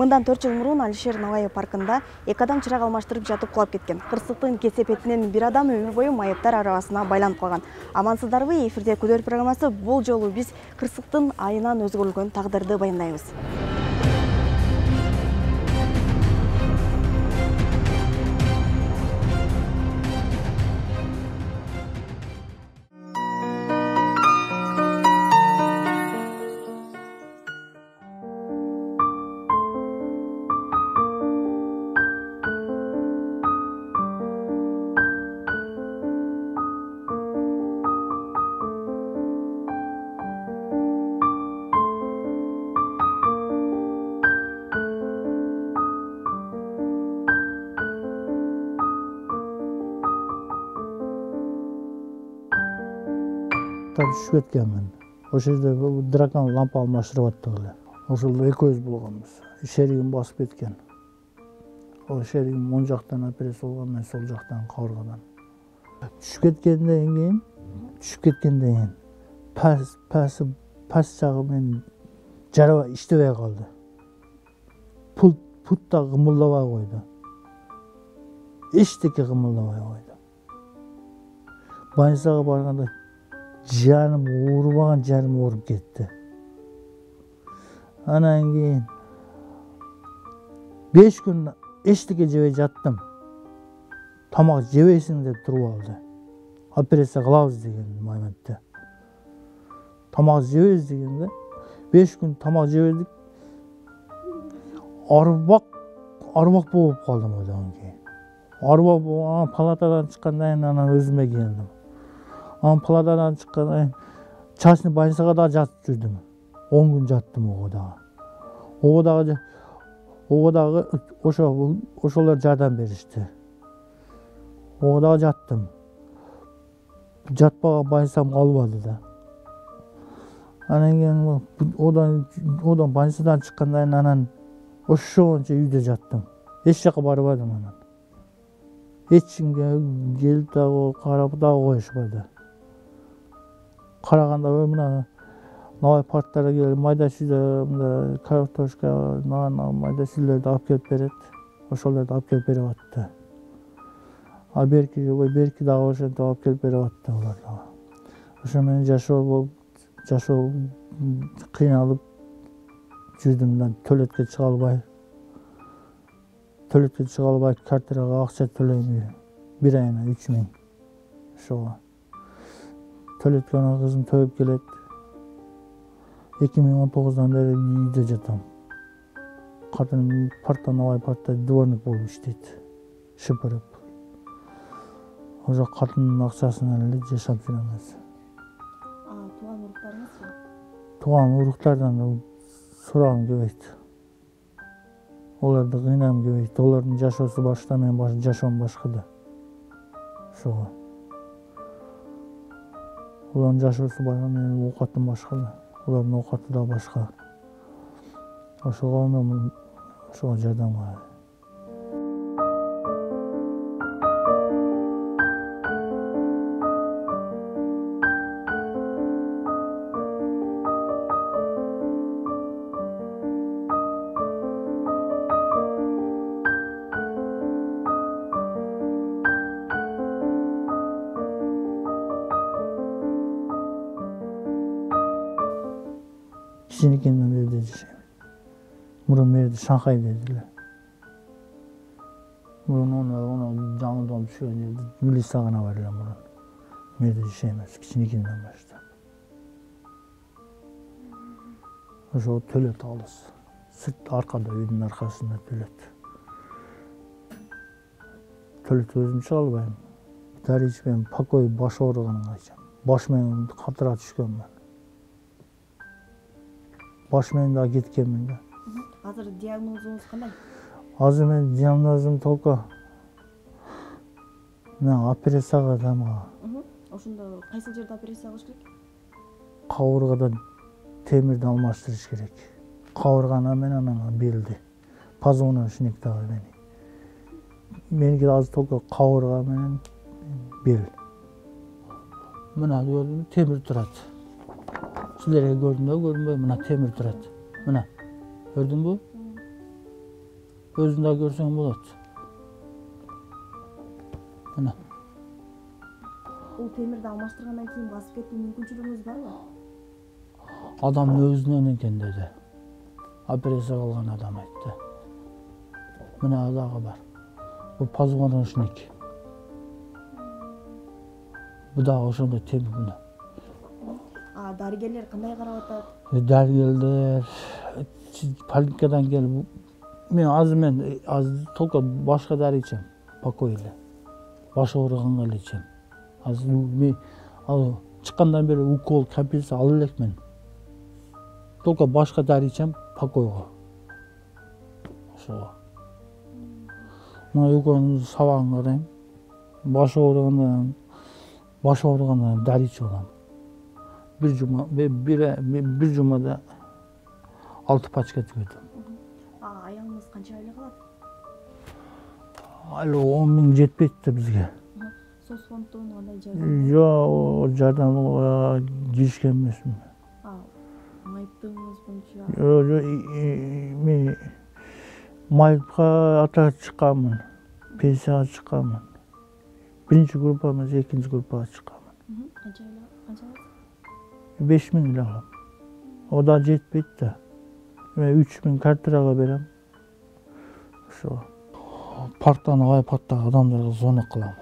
Мындан 4 жыл мурун Алишер Ногаев паркында эки адам чырак алмаштырып жатып кулап кеткен. Кырсыктын кесепетинен бир адам өмүр бою майыптар арабасына байланып калган. Амансыздарбы, эфирде Күдөр программасы. Бул жолу биз кырсыктын айынан өзгөрүлгөн тагдырды баяндайбыз. Düşüp ketkenмин. Ошол жерде дракон лампа алмаштырып аттык эле. Ошол экөөбүз болгонбуз. Шеригим басып кеткен. Ол шеригим оң жактан операция болгон, мен сол жактан кабыргадан. Düşүп кеткенден кийин пас жагы мен жарабай иштебей калды. Пут да кымылдабай койду. Эчтеке кымылдабай койду. Больницага барганда жаным уурбаган жарым ооруп кетти. Анан кийин 5 күн эчтеке жебей жаттым. Тамак жебейсиң деп туруп алды. Операция кылабыз деген моментте. Тамак жебейбиз дегенде 5 күн тамак жебедик. Арбак болуп калдым одан кийин. Арбак болгон палатадан чыккандан кийин анан өзүмө келдим. Анан палатадан чыккандан кийин частный больницага да жатып жүрдүм. 10 күн жаттым ого дагы ошолор жардам беришти. Ого дагы жаттым. Жатпаган больницам калбады да. Анан кийин одан больницадан чыккандан кийин анан ошончо үйдө жаттым. Эч жака барбадым анан. Эч кимге келип дагы карап дагы коюшпады. Караганда мына Ногаев парктары келип майда шүйдө, мында картошка, майда шүйлөрдү алып келип берет. Ошолорду алып келип берип атты. А берки дагы ошентип алып келип берип атты алар дагы. Ошо менен жашоо кыйналып жүрдүм да, төлөткө чыга албай, квартирага акча төлөйм. Bir ayına 3000. Ошого. Төлөткөнө кызым төлөп келет. 2019'dan beri үйдө жатам. Катыным паркта, Ногаев паркта дворник болуп иштейт. Шыпырып. Ошо катынын акчасынан эле жашап жүрөбүз. Тууган уруктарыңызбы? Тууган уруктардан сурагым келбейт. Оларды кыйнагым келбейт. Олардын жашоосу башка, менин жашоом башка да. Ошого. Олардын жашоосу башка, менин оокатым башка да. Олардын оокаты да башка. Ошого жардам кылайын. Кичинекейинен бери жашайм. Мурун мерде Шанхайда эле. Мурун оны жаңылдан түшкөн жерде милиция гана бар эле мурун. Мерде жашайм, кичинекейинен баштап. Ошо төлөт алыс. Сырт аркада, үйдүн аркасында төлөт. Төлөт өзүм чыга албайм. Дары ичпейм, покой баш ооруганга айтам. Баш менен катыра түшкөнмүн. Баш менен да кеткенмин да. Азыр диагнозуңуз кандай? Азыр менин диагнозум только операцияга тамга. Ошондо кайсы жерде операция кылыш керек? Кабыргадан темирди алмаштырыш керек. Кабырганы менен анан белди. Позвоночник дагы мени. Меники азыр только кабырга менен бел. Мына көрдүңбү, темир турат. Силерге көрдүңбү, көрүнбөйбү? Мына темир турат. Мына. Көрдүңбү? өзүң да көрсөң болот. Мына. Бул темирди алмаштыргандан кийин басып кетүү мүмкүнчүлүгүңүз барбы? Адамдын өзүнөн экен деди. Операция кылган адам айтты. Мына дагы бар. Бул позвоночник. Бу дагы ошондой темир мына. Дарыгерлер кандай карап атат? Дарыгерлер поликлиникадан келип, мен только башка дары ичем, покой эле. Баш ооруганга эле ичем. Азыр мен чыккандан бери укол, капельница алып элекмин. Только башка дары ичем, покойго. Ошого. Мына экөөнүн сабагын карайм. Баш ооругандан дары ичип алам. Bir jumada 6 paçka tükettim. Ayağınız kança aylık alат? Alo 10 bin жетпейт bizge. Soz fondunun qanday жардам? Yo, o jardamga girişken emasmın. Майыптığınız boyunca? Men mayıpqa ata çıqamın. Pensiyaga çıqamın. Birinci grupa emas, ikinci grupaga çıqamın. Kança aylık? 5000 lira alam. O da жетпейт da. 3000 квартирага берем. Ошо. Парктан айпаттагы адамдарга звонок кылам.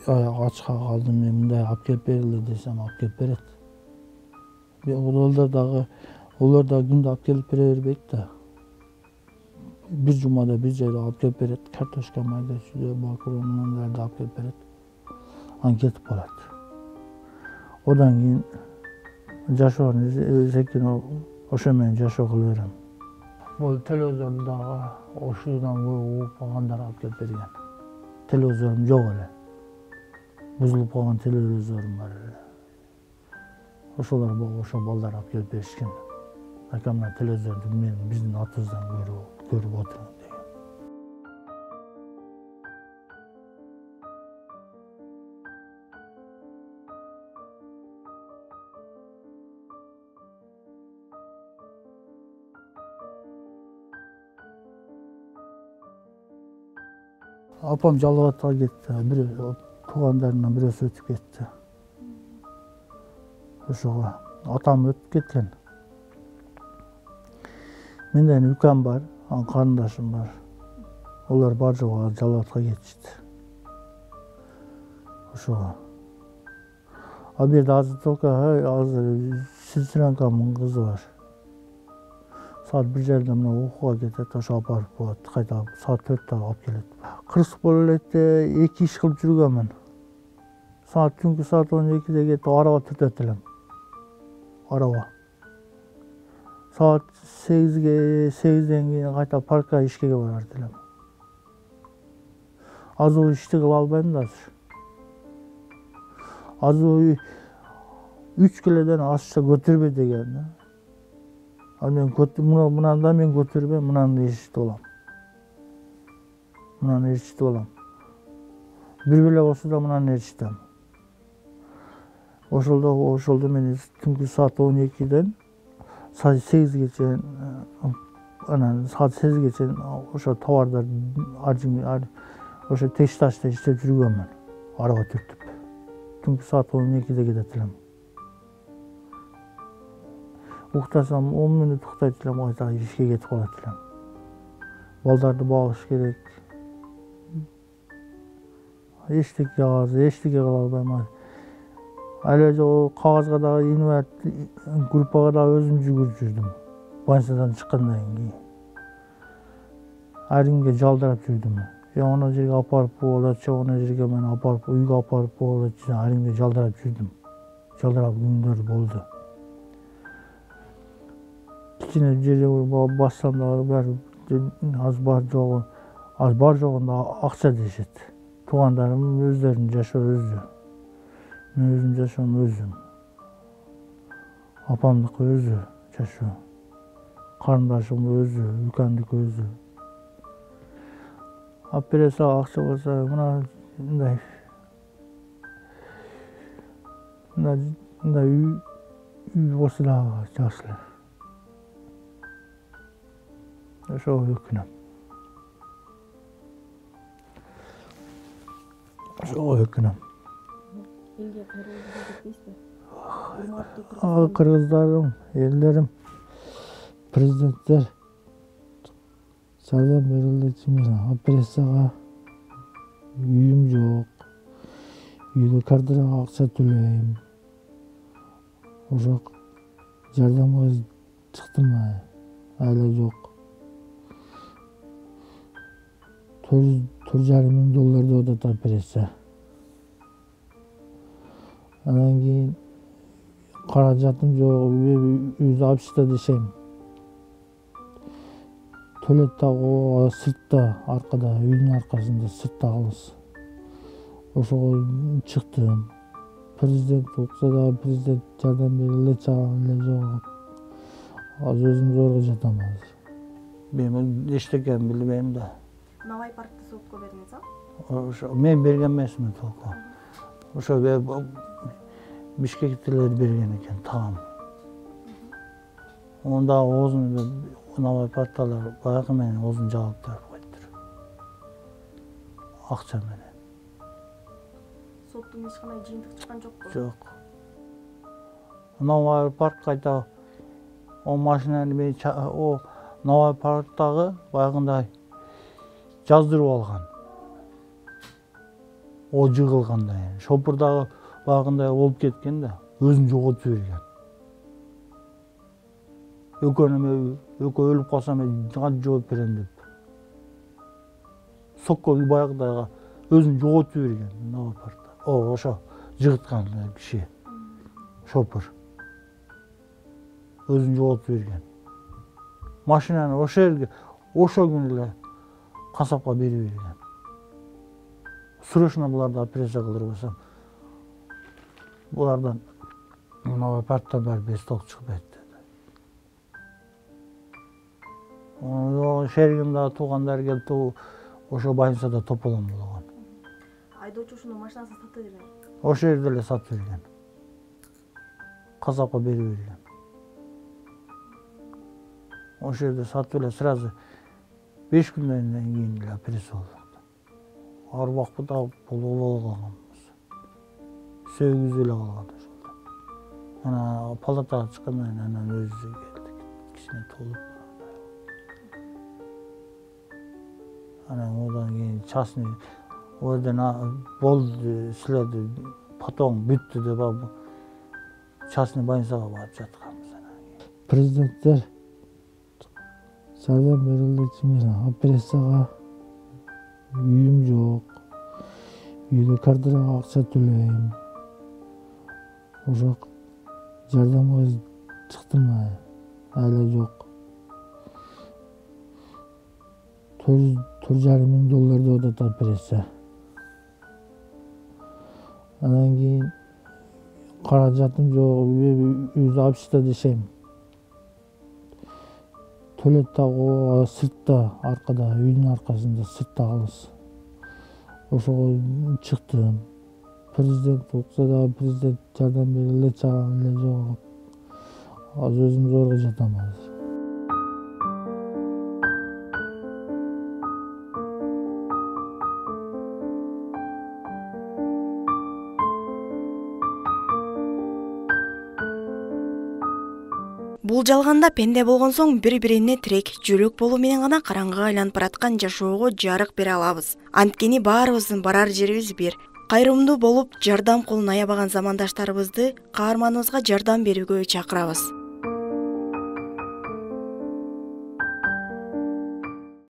Аяк ачка калдым, мен мындай алып келип берели десем, алып келип берет. Олар да күндө алып келип бере бербейт да. Bir jumada bir жерде алып келип берет. Картошка, майда, чүйдө, макарон, мындайларды алып келип берет. Анан кетип калат. Одан кийин жашоonu секин ошо менен жашоо кыла берем. Бул телевизорду дагы ошудан угуп алгандар алып келип берген. Телевизорум жок эле. Бузулуп калган телевизорум бар эле. Ошолор ошо балдар алып келип беришкен. Акамна телевизорду биздин атыбыздан көрүп отурун деген. Apam Жалбатка кетти. Туугандарынан бирөөсү өтүп кетти. Ошого атам өтүп кеткен. Менден үкам бар, анын карындашым бар. Олар бар жогу Жалбатка кетишти. Ошого. Ал жерде азыр только сестренкамдын кызы бар. Saat 1'lerde mına okuğa кетет, ошо алып барып коет, кайта saat 4'te алып келет. Кырсык болуп элек эки иш кылып жүргөнмүн. Түнкү saat 12'de кетип араба түртөт элем. Араба. Saat 8'den кийин кайта паркка ишкеге барат элем. Азыр ишти кыла албайм да азыр. Азыр 3 келеден ашса көтөрбөй деген. Мынаны да мен көтөрбөйм, мынаны эшитип алам. Бир беле болсо да мынаны эшитем. Ошолдо мен түнкү saat 12'den saat 8'ge чейин saat 8'ge чейин ошо товардар ошо теш ташта иштеп жүргөнмүн. Араба түртүп. Түнкү saat 12'de кетет элем. Уктасам 10 мүнөт уктайт элем, кайта ишке кетип калат элем. Балдарды багыш керек. Эчтеке кыла албайм. Эле жолу кагазга дагы инвалид группага дагы өзүм жүгүрүп жүрдүм. Больницадан чыккандан кийин. Ар кимге жалдырап жүрдүм. Ана жерге алып барып болот, ана жерге мен алып барып үйгө алып барып болот, ар кимге жалдырап жүрдүм. Жалдырап күндөр болду. Кичине жерге бассам дагы аз бар жогунда акча дешет. Туугандарым өздөрүнүн жашоо өзү. Мен өзүм жашоом өзүм. Апамдыкы өзү жашоо. Карындашым өзү, үкөмдүкү өзү. Операцияга акча болсо, мындай үй болсо дагы жакшы эле. Ошого өкүнөм. Ошого өкүнөм. Элге кайрылууга кетпейсизби? Урматтуу Кыргыздарым, элдерим, президенттер жардам берилди. Операцияга үйүм жок. Үйгө квартирага акча төлөйм. Ошо жардамга чыктым, айлы жок. $4,5 миң атат операция. Анан кийин каражатым жок, үйдө общежитиеде дешейм. Туалет дагы сыртта, аркада, үйдүн аркасында, сыртта калыс. Ошого чыктым. Президент укса дагы президент жардам бериле, чаган эле жок. Азыр өзүм зорго жатам азыр. Мен эчтекени билбейм да. Навай паркты сотко бердиңиз, Ошо мен берген эмесмин толку. Ошо Бишкектилер берген экен, тагам. Онда оозун Навай паркталар баягы менен оозун жаап берип коюптур. Акча менен. Соттун эч кандай жыйынтык чыккан жокпу? Жок. Навай парк кайта о машинаны мен Навай парктагы баягындай жаздырып алган. О жыгылгандай. Шопур дагы баягындай болуп кеткен да, өзүн жоготуп берген. Экөө өлүп калсам кантип жооп берем деп. Сокко баягыдайга өзүн жоготуп берген Навай паркта. Ошо жыгыткан киши. Шопур. Өзүн жоготуп берген. Машинаны ошо жерге, ошо күнү эле касапка берип берген. Срочно буларды операция кылдырбасам, булардан Навай парктан бери бес толук чыкпайт деди. Шеригим дагы туугандар келип, ошо больницада тополом болгон. Айдоочу ушуну машинасын сатып берген. Ошо жерде эле сатып берген. Касапка берип берген. Ошо жерде сатып эле сразу 5 күндөн кийин эле операция болду. Арбакпы да боло калганбыз. Сөөгүз эле калган ошолда. Ана палатага чыккандан кийин анан өзү келдик. Кичине толуп. Анан одан кийин частный орден болду, силерди потом бүттү деп частный больницага барып жатканбыз. Президенттер жардам берилди. Операцияга үйүм жок. Үйгө квартирага акча төлөйм. Ошо жардамга чыктым, айлы жок. $4,5 миң атат операция. Анан кийин каражатым жок, үйдө общежитиеде дешейм. Туалет дагы сыртта, аркада, үйдүн аркасында, сыртта калыс. Ошого чыктым. Президент укса дагы президент жардам бериле, чаган эле жок. Азыр өзүм зорго жатам азыр. Бул жалганда пенде болгон соң бири-бирине тирек, жөлөк болуу менен гана караңгыга айланып бараткан жашоого жарык бере алабыз. Анткени баарыбыздын барар жерибиз бир. Кайрымдуу болуп, жардам колун аябаган замандаштарыбызды каарманыбызга жардам берүүгө чакырабыз.